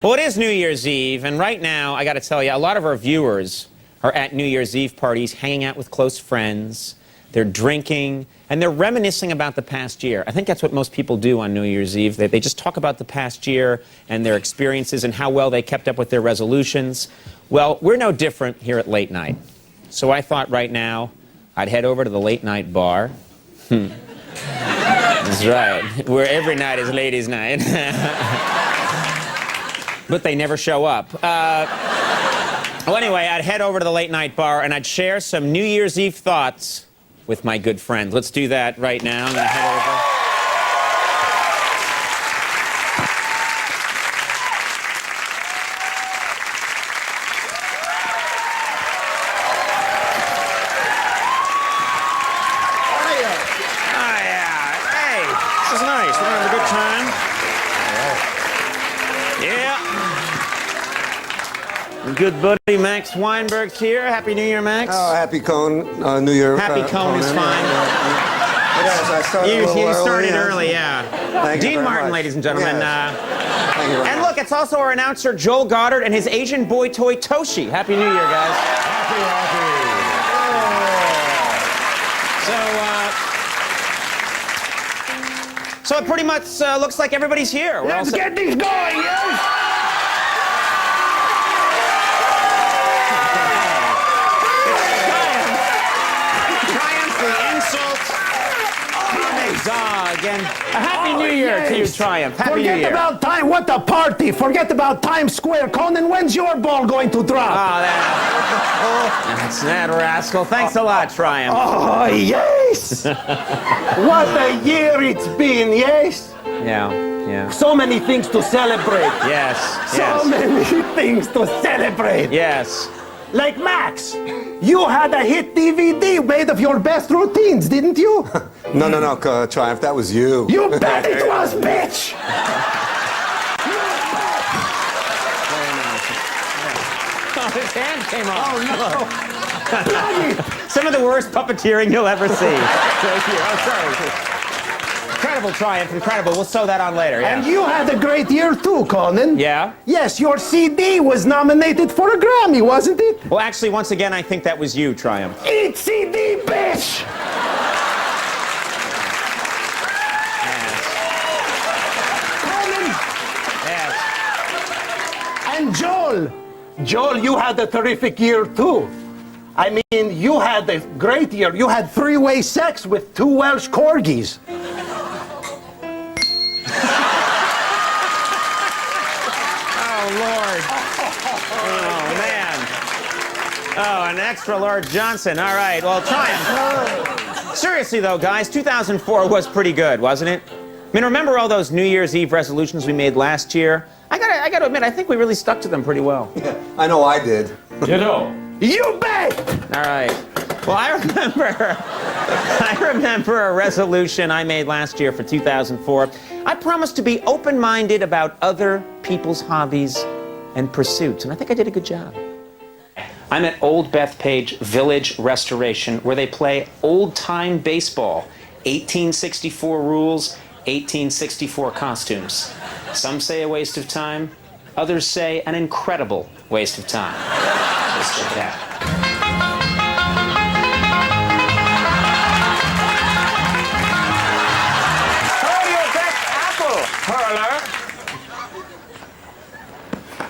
Well, it is New Year's Eve, and right now, I got to tell you, a lot of our viewers are at New Year's Eve parties, hanging out with close friends. They're drinking, and they're reminiscing about the past year. I think that's what most people do on New Year's Eve. They just talk about the past year and their experiences and how well they kept up with their resolutions. Well, we're no different here at Late Night. So I thought right now I'd head over to the Late Night bar. That's right, where every night is ladies' night. But they never show up. Well, anyway, I'd head over to the Late Night bar and I'd share some New Year's Eve thoughts with my good friends. Let's do that right now. I'm gonna head over. Oh, yeah. Hey, this is nice. We're gonna have a good time. Yeah. Good buddy Max Weinberg's here. Happy New Year, Max. Oh, happy New Year. Happy Conan is fine. Yes, I started You started early, yeah. Thank you Dean very Martin, much. ladies and gentlemen. Yes. Thank you very And much. look, it's also our announcer, Joel Goddard, and his Asian boy toy, Toshi. Happy New Year, guys. Happy. So it pretty much looks like everybody's here. We're all Let's set. get this going, yes? Triumph, the insult. Again. A Happy New Year to you, yes. Triumph. Happy New Forget Year. about time. What a party. Forget about Times Square. Conan, when's your ball going to drop? Oh, that's that rascal. Thanks a lot, Triumph. Oh, yes. What a year it's been, yes? Yeah. So many things to celebrate. Yes. So many things to celebrate. Yes. Like Max, you had a hit DVD made of your best routines, didn't you? No, Triumph, that was you. You bet it was, bitch! Oh, his hand came off. Oh, no. Some of the worst puppeteering you'll ever see. Thank you. Oh, sorry. Incredible, Triumph. Incredible. We'll sew that on later. Yeah. And you had a great year too, Conan. Yeah? Yes, your CD was nominated for a Grammy, wasn't it? Well, actually, once again, I think that was you, Triumph. Eat CD, bitch! Conan Yes. and Joel, you had a terrific year too. I mean, you had a great year. You had three-way sex with 2 Welsh corgis. Oh, Lord. Oh, man. Oh, an extra large Johnson. All right. Well, Triumph. Seriously, though, guys, 2004 was pretty good, wasn't it? I mean, remember all those New Year's Eve resolutions we made last year? I gotta admit, I think we really stuck to them pretty well. I know I did. You bet! All right. Well, I remember a resolution I made last year for 2004. I promised to be open-minded about other people's hobbies and pursuits, and I think I did a good job. I'm at Old Bethpage Village Restoration, where they play old-time baseball. 1864 rules, 1864 costumes. Some say a waste of time, others say an incredible waste of time. Let's check it out. Hurler.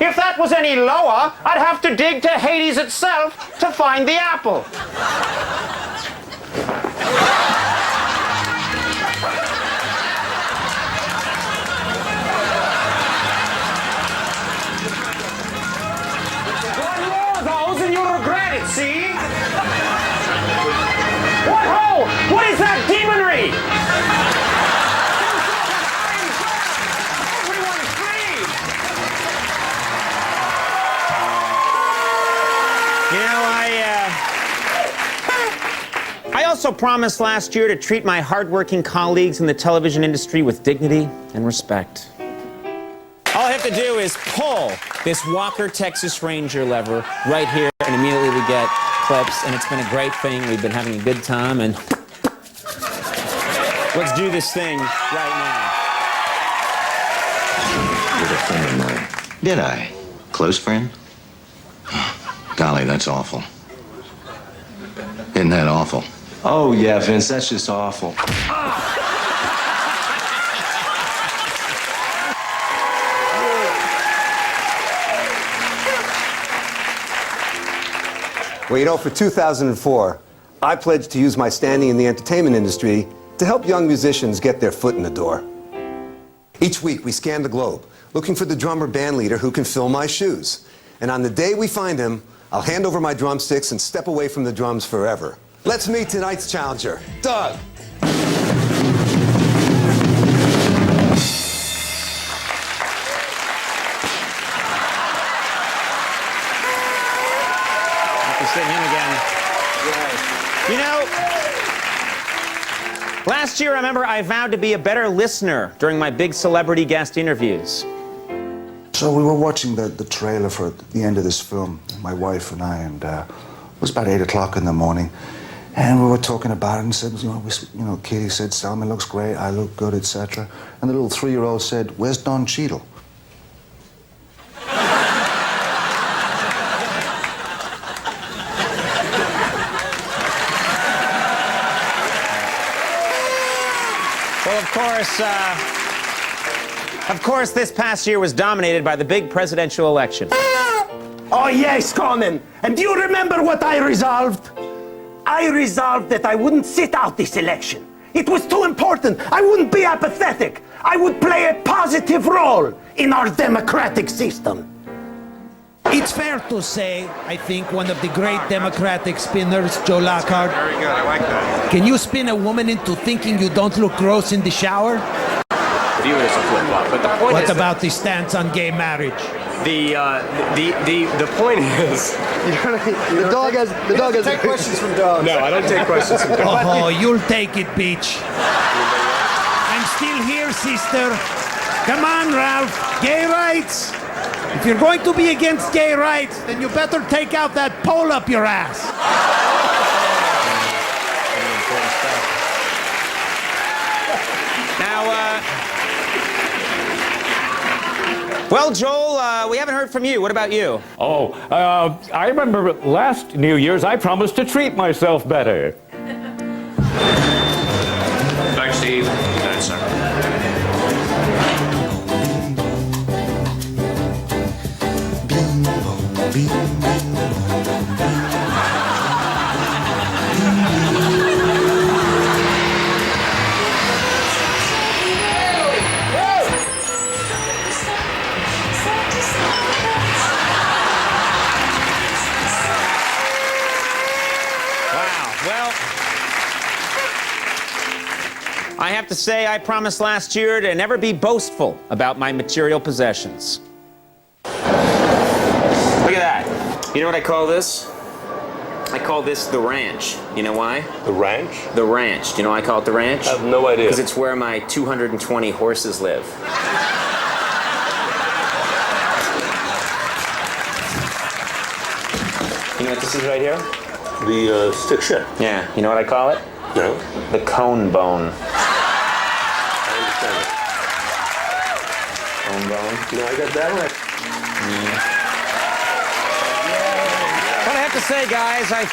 If that was any lower, I'd have to dig to Hades itself to find the apple. One more of those and you'll regret it, see? What ho! What is that demonry? You know, I also promised last year to treat my hardworking colleagues in the television industry with dignity and respect. All I have to do is pull this Walker Texas Ranger lever right here, and immediately we get clips, and it's been a great thing. We've been having a good time, and let's do this thing right now. You're a friend of mine. Did I? Close friend? Golly, that's awful. Isn't that awful? Oh, yeah, Vince, that's just awful. Well, you know, for 2004, I pledged to use my standing in the entertainment industry to help young musicians get their foot in the door. Each week, we scan the globe, looking for the drummer band leader who can fill my shoes. And on the day we find him, I'll hand over my drumsticks and step away from the drums forever. Let's meet tonight's challenger, Doug. Him again. You know, last year, I remember I vowed to be a better listener during my big celebrity guest interviews. So we were watching the trailer for the end of this film, my wife and I, and it was about 8 o'clock in the morning, and we were talking about it and said, Katie said, Selma looks great, I look good, etc. And the little 3-year-old said, where's Don Cheadle? Well, of course, this past year was dominated by the big presidential election. Oh, yes, Conan. And do you remember what I resolved? I resolved that I wouldn't sit out this election. It was too important. I wouldn't be apathetic. I would play a positive role in our democratic system. It's fair to say, I think, one of the great Democratic spinners, Joe Lockhart. Very good, I like that. Can you spin a woman into thinking you don't look gross in the shower? View it as a flip-flop, but the point What is about the stance on gay marriage? the point is The dog has take questions from dogs. no, I don't take questions from dogs. Oh, you'll take it, Peach. I'm still here, sister. Come on, Ralph. Gay rights. If you're going to be against gay rights, then you better take out that pole up your ass. Well, Joel, we haven't heard from you. What about you? Oh, I remember last New Year's I promised to treat myself better. Thanks, Steve. Good, sir. Well, I have to say, I promised last year to never be boastful about my material possessions. Look at that. You know what I call this? I call this the ranch. You know why? The ranch? The ranch. Do you know why I call it the ranch? I have no idea. Because it's where my 220 horses live. You know what this is right here? The stick shift. Yeah. You know what I call it? No. The cone bone. I understand it. Cone bone. No, I got that right. But I have to say, guys, I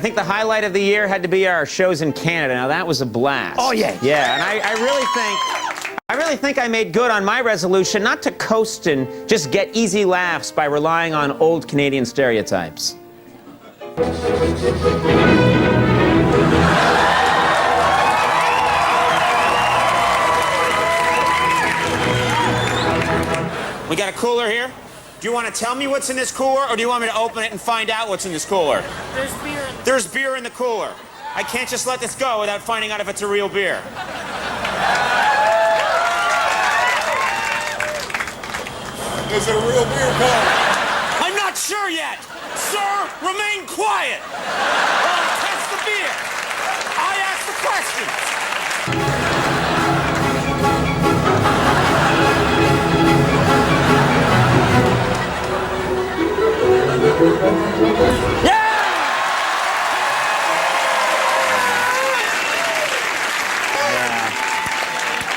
think the highlight of the year had to be our shows in Canada. Now, that was a blast. Oh, yeah. Yeah, and I really think I made good on my resolution not to coast and just get easy laughs by relying on old Canadian stereotypes. We got a cooler here. Do you want to tell me what's in this cooler, or do you want me to open it and find out what's in this cooler? There's beer in the cooler. I can't just let this go without finding out if it's a real beer. Is it a real beer car? I'm not sure yet. Sir, remain quiet. While I test the beer. I ask the questions.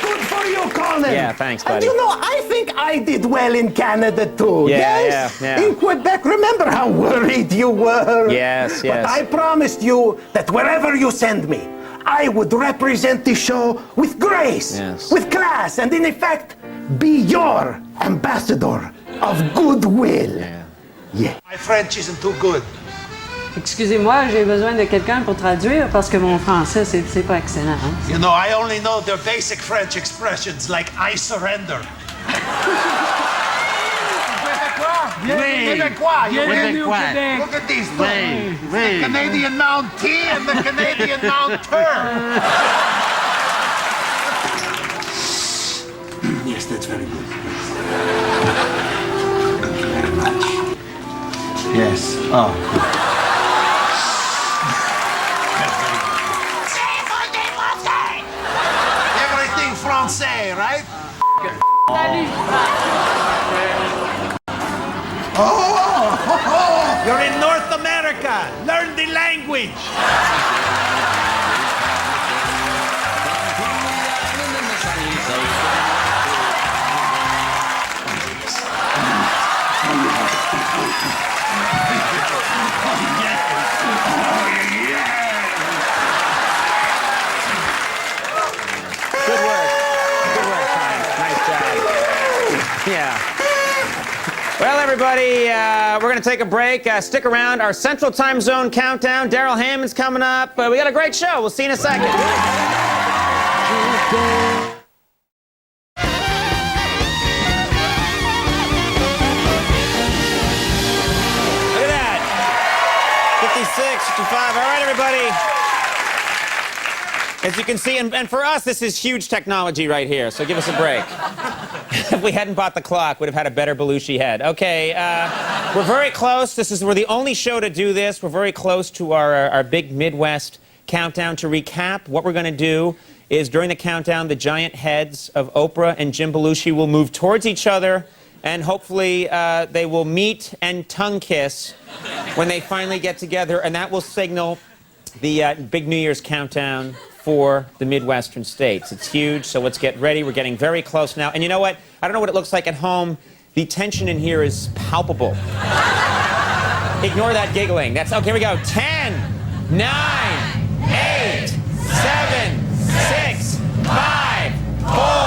Good for you, Conan. Yeah, thanks, And buddy. you know, I think I I did well in Canada too. Yeah, Yes. yeah, yeah. In Quebec, remember how worried you were? Yes, But yes. I promised you that wherever you send me, I would represent the show with grace, Yes. with class, and in effect, be your ambassador of goodwill. Yeah. My French isn't too good. Excusez-moi, j'ai besoin de quelqu'un pour traduire parce que mon français, c'est pas excellent. Hein? You know, I only know their basic French expressions like I surrender. Québécois. Look at these two. The Canadian Mountie and the Canadian Mounteur. Yes, that's very good. Thank you very much. Yes. Oh, good. Everything Francais, right? Oh, you're in North America. Learn the language. Good work. Good work, Conan. Nice job. Yeah. Well, everybody, we're going to take a break. Stick around. Our Central Time Zone countdown. Daryl Hammond's coming up. We got a great show. We'll see you in a second. Look at that. 56, 55. All right, everybody. As you can see, and for us, this is huge technology right here, so give us a break. If we hadn't bought the clock, we'd have had a better Belushi head. Okay, we're very close. We're the only show to do this. We're very close to our big Midwest countdown. To recap, what we're going to do is during the countdown, the giant heads of Oprah and Jim Belushi will move towards each other, and hopefully they will meet and tongue kiss when they finally get together, and that will signal the big New Year's countdown for the Midwestern states. It's huge, so let's get ready. We're getting very close now. And you know what? I don't know what it looks like at home. The tension in here is palpable. Ignore that giggling. That's okay, here we go. 10, 9, 8, 7, 6, 5, 4,